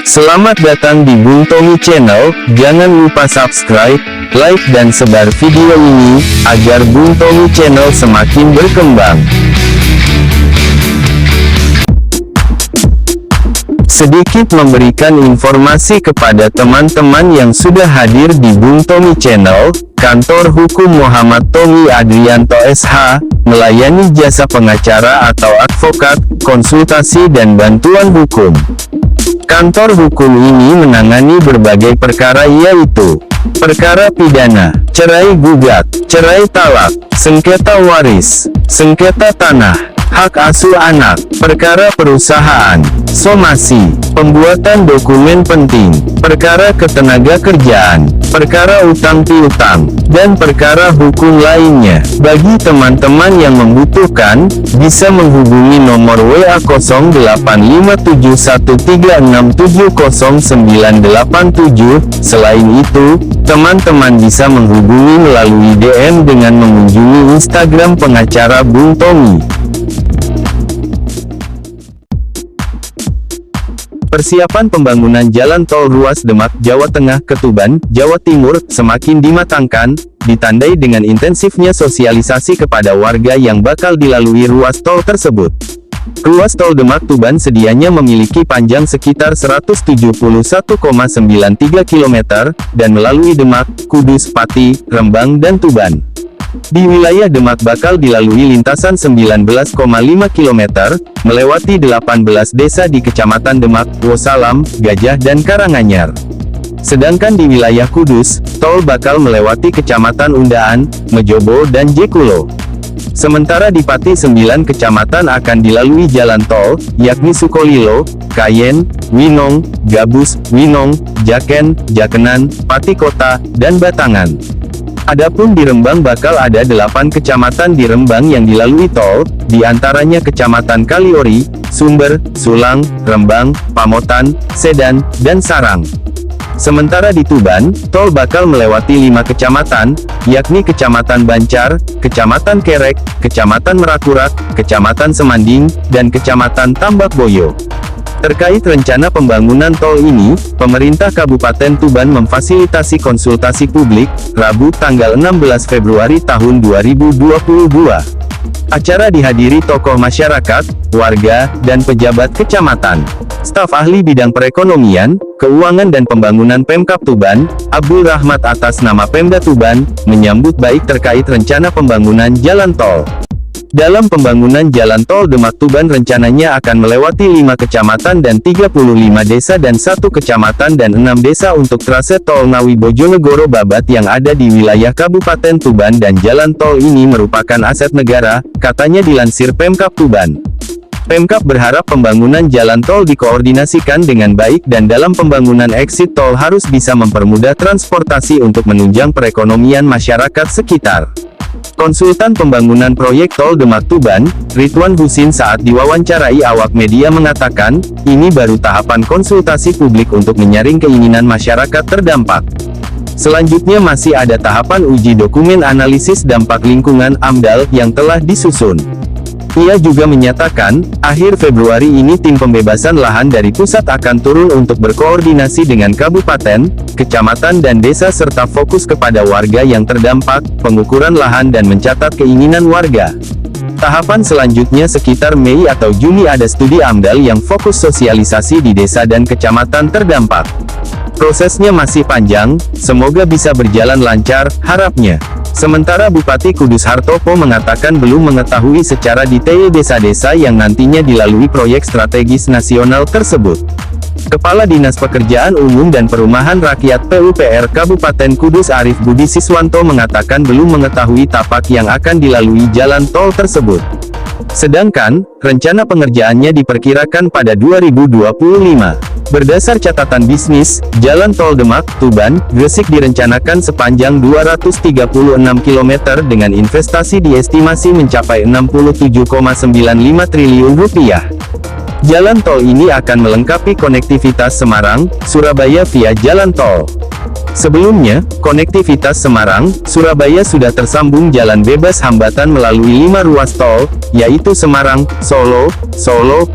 Selamat datang di Bung Tommy Channel. Jangan lupa subscribe, like dan sebar video ini, agar Bung Tommy Channel semakin berkembang. Sedikit memberikan informasi kepada teman-teman yang sudah hadir di Bung Tommy Channel. Kantor Hukum Muhammad Tommy Adrianto SH, melayani jasa pengacara atau advokat, konsultasi dan bantuan hukum. Kantor hukum ini menangani berbagai perkara, yaitu perkara pidana, cerai gugat, cerai talak, sengketa waris, sengketa tanah, hak asuh anak, perkara perusahaan, somasi, pembuatan dokumen penting, perkara ketenagakerjaan, perkara utang piutang, dan perkara hukum lainnya. Bagi teman-teman yang membutuhkan, bisa menghubungi nomor WA 085136700987. Selain itu, teman-teman bisa menghubungi melalui DM dengan mengunjungi Instagram pengacara Bung Tommy. Persiapan pembangunan jalan tol ruas Demak, Jawa Tengah ke Tuban, Jawa Timur, semakin dimatangkan, ditandai dengan intensifnya sosialisasi kepada warga yang bakal dilalui ruas tol tersebut. Ruas tol Demak-Tuban sedianya memiliki panjang sekitar 171,93 km, dan melalui Demak, Kudus, Pati, Rembang dan Tuban. Di wilayah Demak bakal dilalui lintasan 19,5 km, melewati 18 desa di Kecamatan Demak, Wosalam, Gajah dan Karanganyar. Sedangkan di wilayah Kudus, tol bakal melewati Kecamatan Undaan, Mejobo dan Jekulo. Sementara di Pati 9 kecamatan akan dilalui jalan tol, yakni Sukolilo, Kayen, Winong, Gabus, Winong, Jaken, Jakenan, Pati Kota, dan Batangan. Adapun di Rembang bakal ada 8 kecamatan di Rembang yang dilalui tol, diantaranya Kecamatan Kaliori, Sumber, Sulang, Rembang, Pamotan, Sedan, dan Sarang. Sementara di Tuban, tol bakal melewati 5 kecamatan, yakni Kecamatan Bancar, Kecamatan Kerek, Kecamatan Merakurak, Kecamatan Semanding, dan Kecamatan Tambak Boyo. Terkait rencana pembangunan tol ini, pemerintah Kabupaten Tuban memfasilitasi konsultasi publik, Rabu tanggal 16 Februari tahun 2022. Acara dihadiri tokoh masyarakat, warga, dan pejabat kecamatan. Staf ahli bidang perekonomian, keuangan dan pembangunan Pemkab Tuban, Abdul Rahmat atas nama Pemda Tuban, menyambut baik terkait rencana pembangunan jalan tol. Dalam pembangunan jalan tol Demak-Tuban rencananya akan melewati 5 kecamatan dan 35 desa dan 1 kecamatan dan 6 desa untuk trase tol Ngawi Bojonegoro Babat yang ada di wilayah Kabupaten Tuban, dan jalan tol ini merupakan aset negara, katanya dilansir Pemkab Tuban. Pemkab berharap pembangunan jalan tol dikoordinasikan dengan baik, dan dalam pembangunan exit tol harus bisa mempermudah transportasi untuk menunjang perekonomian masyarakat sekitar. Konsultan pembangunan proyek tol Demak-Tuban, Ridwan Husin, saat diwawancarai awak media mengatakan, ini baru tahapan konsultasi publik untuk menyaring keinginan masyarakat terdampak. Selanjutnya masih ada tahapan uji dokumen analisis dampak lingkungan (AMDAL) yang telah disusun. Ia juga menyatakan, akhir Februari ini tim pembebasan lahan dari pusat akan turun untuk berkoordinasi dengan kabupaten, kecamatan dan desa serta fokus kepada warga yang terdampak, pengukuran lahan dan mencatat keinginan warga. Tahapan selanjutnya sekitar Mei atau Juni ada studi AMDAL yang fokus sosialisasi di desa dan kecamatan terdampak. Prosesnya masih panjang, semoga bisa berjalan lancar, harapnya. Sementara Bupati Kudus Hartopo mengatakan belum mengetahui secara detail desa-desa yang nantinya dilalui proyek strategis nasional tersebut. Kepala Dinas Pekerjaan Umum dan Perumahan Rakyat PUPR Kabupaten Kudus Arif Budi Siswanto mengatakan belum mengetahui tapak yang akan dilalui jalan tol tersebut. Sedangkan, rencana pengerjaannya diperkirakan pada 2025. Berdasar catatan bisnis, jalan tol Demak-Tuban, Gresik direncanakan sepanjang 236 km dengan investasi diestimasi mencapai 67,95 triliun rupiah. Jalan tol ini akan melengkapi konektivitas Semarang, Surabaya via jalan tol. Sebelumnya, konektivitas Semarang, Surabaya sudah tersambung jalan bebas hambatan melalui 5 ruas tol, yaitu Semarang, Solo,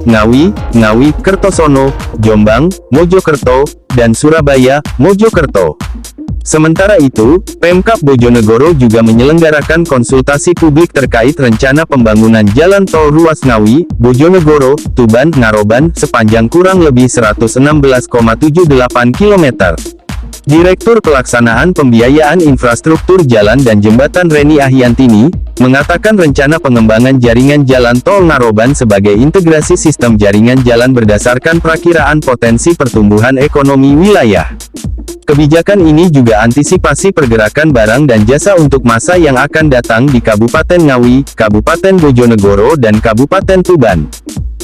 Ngawi, Kertosono, Jombang, Mojokerto, dan Surabaya, Mojokerto. Sementara itu, Pemkab Bojonegoro juga menyelenggarakan konsultasi publik terkait rencana pembangunan jalan tol ruas Ngawi, Bojonegoro, Tuban, Ngaroban, sepanjang kurang lebih 116,78 km. Direktur Pelaksanaan Pembiayaan Infrastruktur Jalan dan Jembatan Reni Ahyantini, mengatakan rencana pengembangan jaringan jalan tol Ngaroban sebagai integrasi sistem jaringan jalan berdasarkan prakiraan potensi pertumbuhan ekonomi wilayah. Kebijakan ini juga antisipasi pergerakan barang dan jasa untuk masa yang akan datang di Kabupaten Ngawi, Kabupaten Bojonegoro dan Kabupaten Tuban.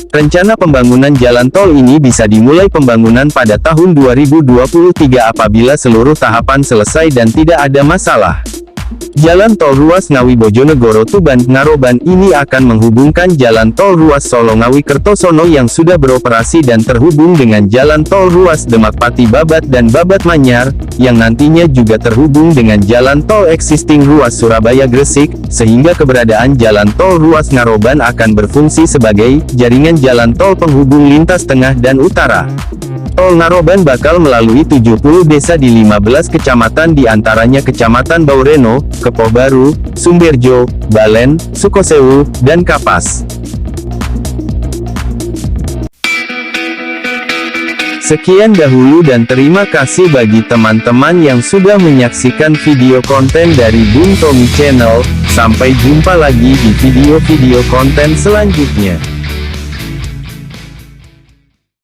Rencana pembangunan jalan tol ini bisa dimulai pembangunan pada tahun 2023 apabila seluruh tahapan selesai dan tidak ada masalah. Jalan tol ruas Ngawi Bojonegoro Tuban Ngaroban ini akan menghubungkan jalan tol ruas Solo Ngawi Kertosono yang sudah beroperasi dan terhubung dengan jalan tol ruas Demak Pati Babat dan Babat Manyar, yang nantinya juga terhubung dengan jalan tol existing ruas Surabaya Gresik, sehingga keberadaan jalan tol ruas Ngaroban akan berfungsi sebagai jaringan jalan tol penghubung lintas tengah dan utara. Tol Ngaroban bakal melalui 70 desa di 15 kecamatan di antaranya Kecamatan Baureno, Kepoh Baru, Sumberjo, Balen, Sukosewu, dan Kapas. Sekian dahulu dan terima kasih bagi teman-teman yang sudah menyaksikan video konten dari Bung Tommy Channel. Sampai jumpa lagi di video-video konten selanjutnya.